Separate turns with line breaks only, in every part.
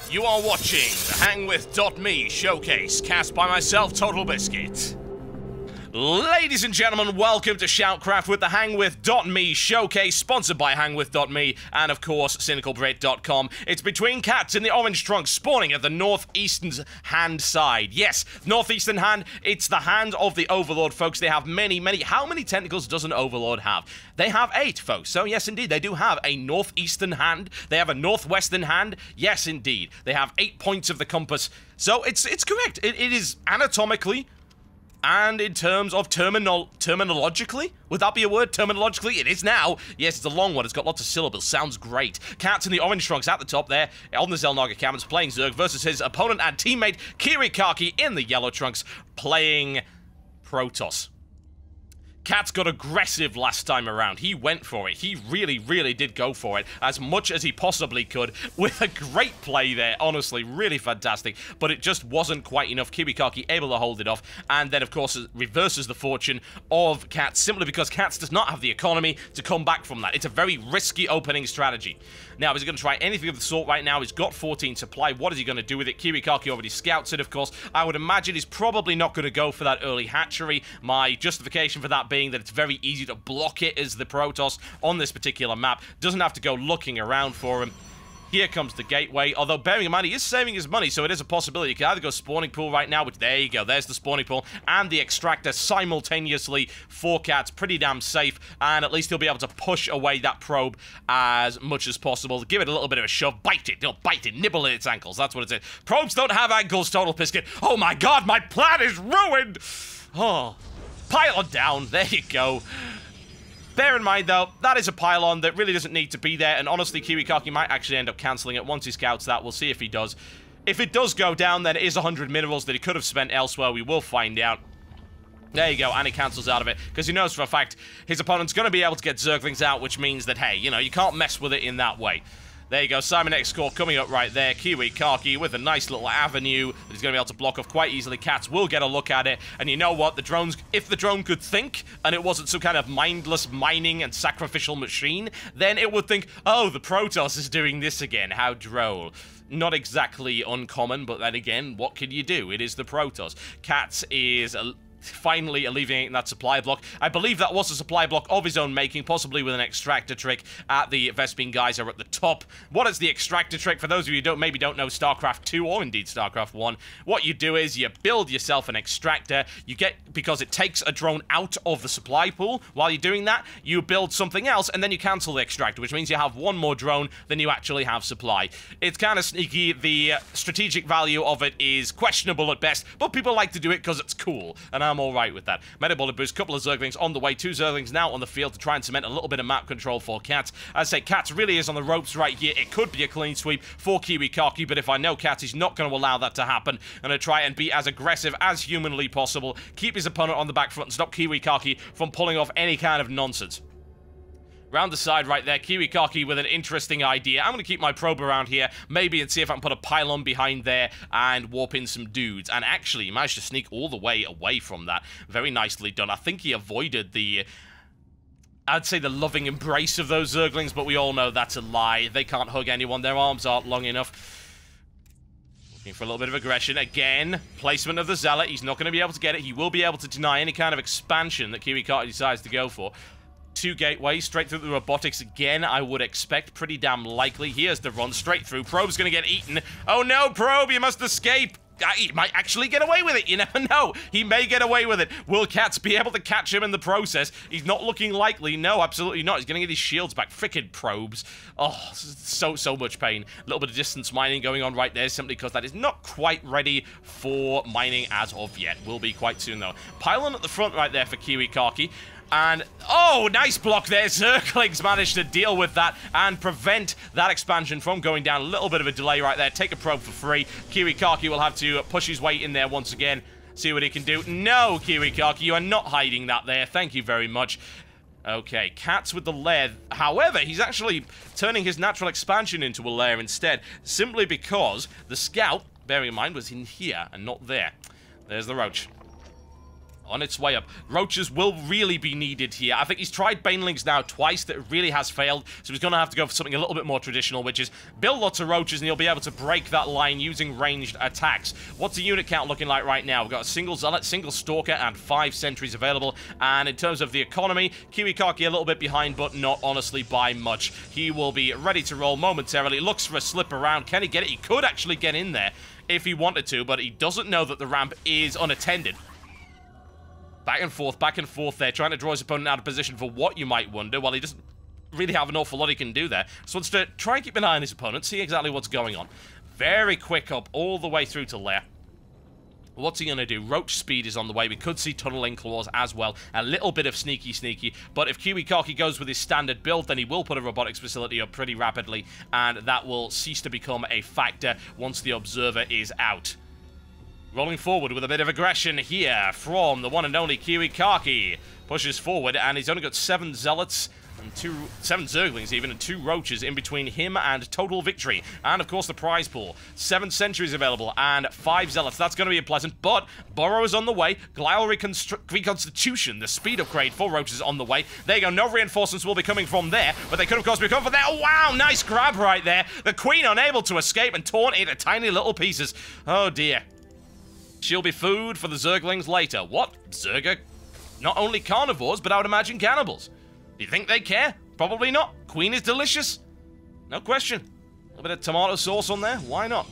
You are watching the HangWith.me showcase, cast by myself, Totalbiscuit. Ladies and gentlemen, welcome to SHOUTcraft with the HangWith.me showcase, sponsored by HangWith.me and, of course, CynicalBrit.com. It's between cats in the orange trunks, spawning at the northeastern hand side. Yes, northeastern hand, it's the hand of the Overlord, folks. They have many. How many tentacles does an Overlord have? They have 8, folks. So, yes, indeed, they do have a northeastern hand. They have a northwestern hand. Yes, indeed. They have 8 points of the compass. So, it's correct. It is anatomically... and in terms of terminologically, would that be a word? Terminologically, it is now. Yes, it's a long one. It's got lots of syllables. Sounds great. CatZ in the orange trunks at the top there on the Xelnaga cabins playing Zerg versus his opponent and teammate Kiwikaki in the yellow trunks playing Protoss. CatZ got aggressive last time around. He went for it. He really did go for it as much as he possibly could with a great play there. Honestly, really fantastic. But it just wasn't quite enough. Kiwikaki able to hold it off. And then, of course, it reverses the fortune of CatZ simply because CatZ does not have the economy to come back from that. It's a very risky opening strategy. Now, is he going to try anything of the sort right now? He's got 14 supply. What is he going to do with it? Kiwikaki already scouts it, of course. I would imagine he's probably not going to go for that early hatchery. My justification for that being that it's very easy to block it as the Protoss on this particular map. Doesn't have to go looking around for him. Here comes the gateway, although bearing in mind he is saving his money, so it is a possibility. You can either go spawning pool right now, which there you go, there's the spawning pool, and the extractor simultaneously for CatZ. Pretty damn safe, and at least he'll be able to push away that probe as much as possible. Give it a little bit of a shove, bite it, nibble at its ankles, that's what it is. Probes don't have ankles, Totalbiscuit. Oh my god, my plan is ruined! Oh, pylon down, there you go. Bear in mind, though, that is a pylon that really doesn't need to be there, and honestly, Kiwikaki might actually end up cancelling it once he scouts that. We'll see if he does. If it does go down, then it is 100 minerals that he could have spent elsewhere. We will find out. There you go, and he cancels out of it, because he knows for a fact his opponent's going to be able to get Zerglings out, which means that, hey, you know, you can't mess with it in that way. There you go, Simon X score coming up right there. Kiwikaki with a nice little avenue that he's going to be able to block off quite easily. CatZ will get a look at it. And you know what? The drones, if the drone could think, and it wasn't some kind of mindless mining and sacrificial machine, then it would think, oh, the Protoss is doing this again. How droll. Not exactly uncommon, but then again, what can you do? It is the Protoss. CatZ is... finally alleviating that supply block. I believe that was a supply block of his own making, possibly with an extractor trick at the Vespene Geyser at the top. What is the extractor trick? For those of you who maybe don't know StarCraft 2 or indeed StarCraft 1, what you do is you build yourself an extractor. You get, because it takes a drone out of the supply pool. While you're doing that, you build something else and then you cancel the extractor, which means you have one more drone than you actually have supply. It's kind of sneaky. The strategic value of it is questionable at best, but people like to do it because it's cool, and I'm alright with that. Metabolic boost, couple of Zerglings on the way. 2 Zerglings now on the field to try and cement a little bit of map control for CatZ. As I say, CatZ really is on the ropes right here. It could be a clean sweep for Kiwikaki, but if I know CatZ, he's not going to allow that to happen. I'm going to try and be as aggressive as humanly possible. Keep his opponent on the back foot and stop Kiwikaki from pulling off any kind of nonsense. Round the side right there, Kiwikaki with an interesting idea. I'm going to keep my probe around here, maybe, and see if I can put a pylon behind there and warp in some dudes. And actually, he managed to sneak all the way away from that. Very nicely done. I think he avoided the... I'd say the loving embrace of those Zerglings, but we all know that's a lie. They can't hug anyone. Their arms aren't long enough. Looking for a little bit of aggression. Again, placement of the Zealot. He's not going to be able to get it. He will be able to deny any kind of expansion that Kiwikaki decides to go for. 2 gateways, straight through the robotics again, I would expect. Pretty damn likely. Here's the run, straight through. Probe's gonna get eaten. Oh no, Probe, you must escape! He might actually get away with it, you never know. He may get away with it. Will CatZ be able to catch him in the process? He's not looking likely. No, absolutely not. He's gonna get his shields back. Frickin' Probes. Oh, so much pain. A little bit of distance mining going on right there, simply because that is not quite ready for mining as of yet. Will be quite soon, though. Pylon at the front right there for Kiwikaki. And, oh, nice block there. Zerglings managed to deal with that and prevent that expansion from going down. A little bit of a delay right there. Take a probe for free. Kiwikaki will have to push his way in there once again. See what he can do. No, Kiwikaki, you are not hiding that there. Thank you very much. Okay, CatZ with the lair. However, he's actually turning his natural expansion into a lair instead, simply because the scout, bearing in mind, was in here and not there. There's the roach. On its way up. Roaches will really be needed here. I think he's tried banelings now twice. That really has failed. So he's going to have to go for something a little bit more traditional, which is build lots of roaches and he'll be able to break that line using ranged attacks. What's the unit count looking like right now? We've got a single zealot, single stalker, and 5 sentries available. And in terms of the economy, Kiwikaki a little bit behind, but not honestly by much. He will be ready to roll momentarily. Looks for a slip around. Can he get it? He could actually get in there if he wanted to, but he doesn't know that the ramp is unattended. Back and forth there, trying to draw his opponent out of position for what you might wonder. Well, he doesn't really have an awful lot he can do there. So wants to try and keep an eye on his opponent, see exactly what's going on. Very quick up all the way through to lair. What's he going to do? Roach speed is on the way. We could see tunneling claws as well. A little bit of sneaky. But if Kiwikaki goes with his standard build, then he will put a robotics facility up pretty rapidly. And that will cease to become a factor once the observer is out. Rolling forward with a bit of aggression here from the one and only Kiwikaki. Pushes forward, and he's only got 7 zealots and 7 zerglings even, and 2 roaches in between him and total victory. And of course the prize pool. 7 sentries available and 5 zealots. That's going to be unpleasant, but Burrow is on the way. Glial reconstitution, the speed upgrade for roaches on the way. There you go, no reinforcements will be coming from there, but they could of course be coming from there. Oh, wow, nice grab right there. The queen unable to escape and torn into tiny little pieces. Oh dear. She'll be food for the Zerglings later. What? Zerga? Not only carnivores, but I would imagine cannibals. Do you think they care? Probably not. Queen is delicious. No question. A little bit of tomato sauce on there. Why not?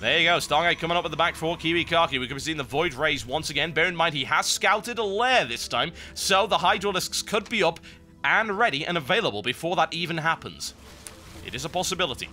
There you go. Stargate coming up at the back for Kiwikaki. We could be seeing the Void Rays once again. Bear in mind, he has scouted a lair this time, so the Hydralisks could be up and ready and available before that even happens. It is a possibility.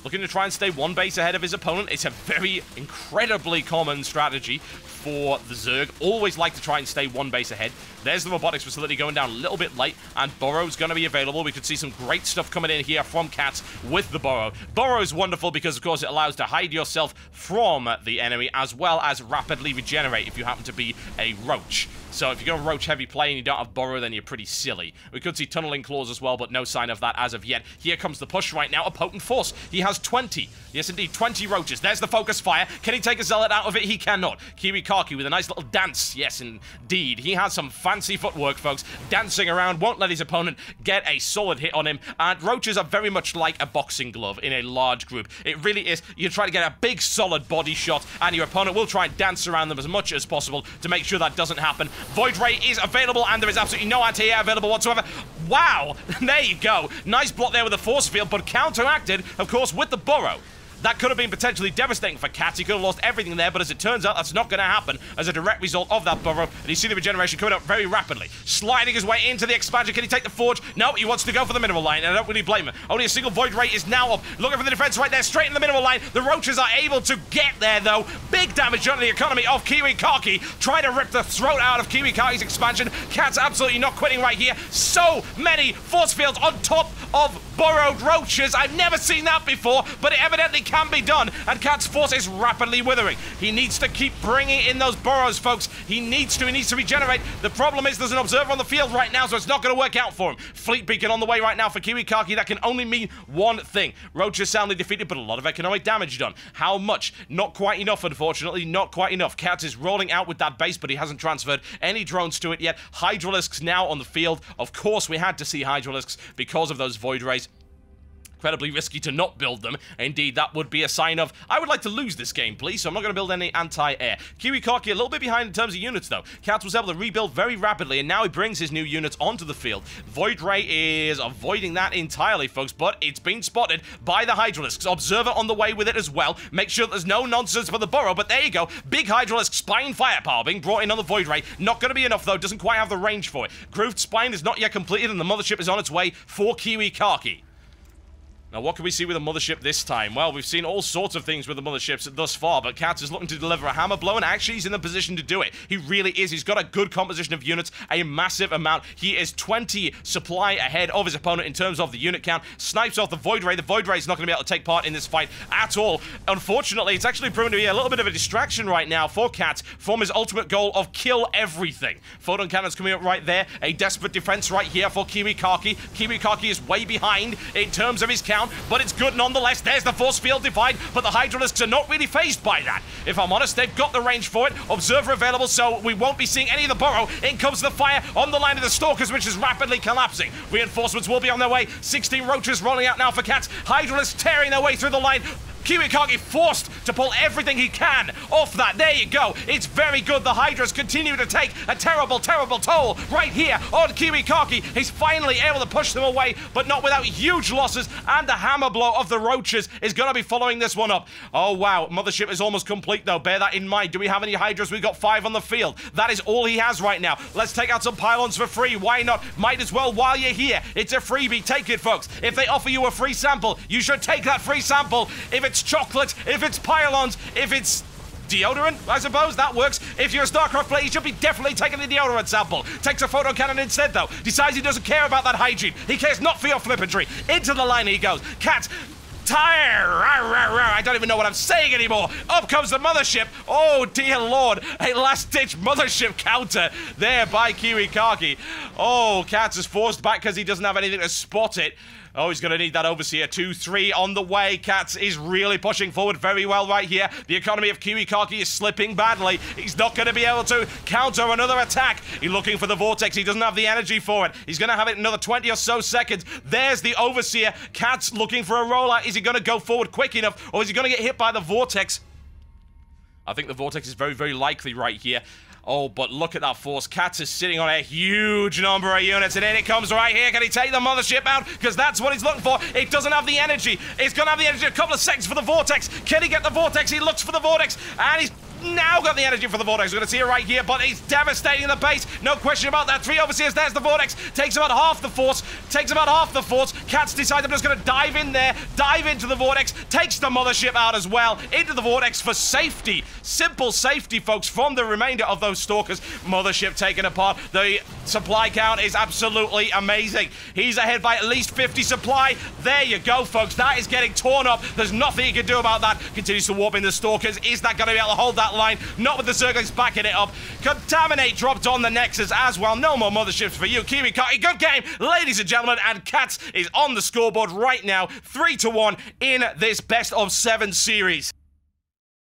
Looking to try and stay 1 base ahead of his opponent. It's a very incredibly common strategy for the Zerg. Always like to try and stay 1 base ahead. There's the robotics facility going down a little bit late, and Burrow's going to be available. We could see some great stuff coming in here from CatZ with the Burrow. Burrow's wonderful because, of course, it allows to hide yourself from the enemy as well as rapidly regenerate if you happen to be a roach. So if you're going roach heavy play and you don't have Burrow, then you're pretty silly. We could see tunneling claws as well, but no sign of that as of yet. Here comes the push right now, a potent force. He has 20. Yes, indeed, 20 roaches. There's the focus fire. Can he take a zealot out of it? He cannot. Kiwikaki with a nice little dance. Yes, indeed. He has some fancy footwork, folks. Dancing around, won't let his opponent get a solid hit on him. And roaches are very much like a boxing glove in a large group. It really is. You try to get a big, solid body shot, and your opponent will try and dance around them as much as possible to make sure that doesn't happen. Void Ray is available, and there is absolutely no anti-air available whatsoever. Wow! There you go. Nice block there with the force field, but counteracted, of course, with the Burrow. That could have been potentially devastating for CatZ. He could have lost everything there, but as it turns out, that's not going to happen as a direct result of that Burrow. And you see the regeneration coming up very rapidly. Sliding his way into the expansion. Can he take the Forge? No, he wants to go for the mineral line, and I don't really blame him. Only a single Void Ray is now up. Looking for the defense right there, straight in the mineral line. The Roaches are able to get there, though. Big damage on the economy of Kiwikaki. Trying to rip the throat out of Kiwikaki's expansion. CatZ absolutely not quitting right here. So many force fields on top of burrowed Roaches. I've never seen that before, but it evidently can be done. And CatZ force is rapidly withering. He needs to keep bringing in those burrows, folks. He needs to regenerate. The problem is there's an observer on the field right now, so it's not going to work out for him. Fleet beacon on the way right now for Kiwikaki. That can only mean one thing. Roach is soundly defeated, but a lot of economic damage done. How much? Not quite enough, unfortunately. Not quite enough. CatZ is rolling out with that base, but he hasn't transferred any drones to it yet. Hydralisks now on the field. Of course, we had to see Hydralisks because of those Void Rays. Incredibly risky to not build them. Indeed, that would be a sign of, I would like to lose this game, please, so I'm not going to build any anti-air. Kiwikaki a little bit behind in terms of units, though. CatZ was able to rebuild very rapidly, and now he brings his new units onto the field. Void Ray is avoiding that entirely, folks, but it's been spotted by the Hydralisks. Observer on the way with it as well. Make sure there's no nonsense for the burrow, but there you go. Big Hydralisk spine firepower being brought in on the Void Ray. Not going to be enough, though. Doesn't quite have the range for it. Grooved spine is not yet completed, and the mothership is on its way for Kiwikaki. Now, what can we see with the mothership this time? Well, we've seen all sorts of things with the motherships thus far, but CatZ is looking to deliver a hammer blow, and actually he's in the position to do it. He really is. He's got a good composition of units, a massive amount. He is 20 supply ahead of his opponent in terms of the unit count. Snipes off the Void Ray. The Void Ray is not going to be able to take part in this fight at all. Unfortunately, it's actually proven to be a little bit of a distraction right now for CatZ from his ultimate goal of kill everything. Photon cannons coming up right there. A desperate defense right here for Kiwikaki. Kiwikaki is way behind in terms of his count. down, but it's good nonetheless. There's the force field divide, but the Hydralisks are not really phased by that. If I'm honest, they've got the range for it. Observer available, so we won't be seeing any of the burrow. In comes the fire on the line of the Stalkers, which is rapidly collapsing. Reinforcements will be on their way. 16 roaches rolling out now for CatZ. Hydralisks tearing their way through the line. Kiwikaki forced to pull everything he can off that. There you go. It's very good. The Hydras continue to take a terrible, terrible toll right here on Kiwikaki. He's finally able to push them away, but not without huge losses, and the hammer blow of the roaches is going to be following this one up. Oh, wow. Mothership is almost complete, though. Bear that in mind. Do we have any Hydras? We've got 5 on the field. That is all he has right now. Let's take out some pylons for free. Why not? Might as well while you're here. It's a freebie. Take it, folks. If they offer you a free sample, you should take that free sample. If it's chocolate, if it's pylons, if it's deodorant, I suppose, that works. If you're a StarCraft player, you should be definitely taking the deodorant sample. Takes a photon cannon instead, though. Decides he doesn't care about that hygiene. He cares not for your flippanry. Into the line he goes. CatZ, tire! I don't even know what I'm saying anymore. Up comes the mothership. Oh, dear Lord. A last-ditch mothership counter there by Kiwikaki. Oh, CatZ is forced back because he doesn't have anything to spot it. Oh, he's going to need that Overseer. 2-3 on the way. CatZ is really pushing forward very well right here. The economy of Kiwikaki is slipping badly. He's not going to be able to counter another attack. He's looking for the Vortex. He doesn't have the energy for it. He's going to have it in another 20 or so seconds. There's the Overseer. CatZ looking for a rollout. Is he going to go forward quick enough, or is he going to get hit by the Vortex? I think the Vortex is very, very likely right here. Oh, but look at that force. CatZ is sitting on a huge number of units, and in it comes right here. Can he take the mothership out? Because that's what he's looking for. It doesn't have the energy. It's going to have the energy. A couple of seconds for the Vortex. Can he get the Vortex? He looks for the Vortex, and he's now got the energy for the Vortex. We're going to see it right here, but he's devastating the base. No question about that. 3 Overseers. There's the Vortex. Takes about half the force. CatZ decides I'm just going to dive in there. Dive into the Vortex. Takes the mothership out as well. Into the Vortex for safety. Simple safety, folks, from the remainder of those Stalkers. Mothership taken apart. The supply count is absolutely amazing. He's ahead by at least 50 supply. There you go, folks. That is getting torn up. There's nothing he can do about that. Continues to warp in the Stalkers. Is that going to be able to hold that line? Not with the Zerglings backing it up. Contaminate dropped on the Nexus as well. No more motherships for you. Kiwikaki, good game, ladies and gentlemen, and CatZ is on the scoreboard right now, 3-1 in this best of 7 series.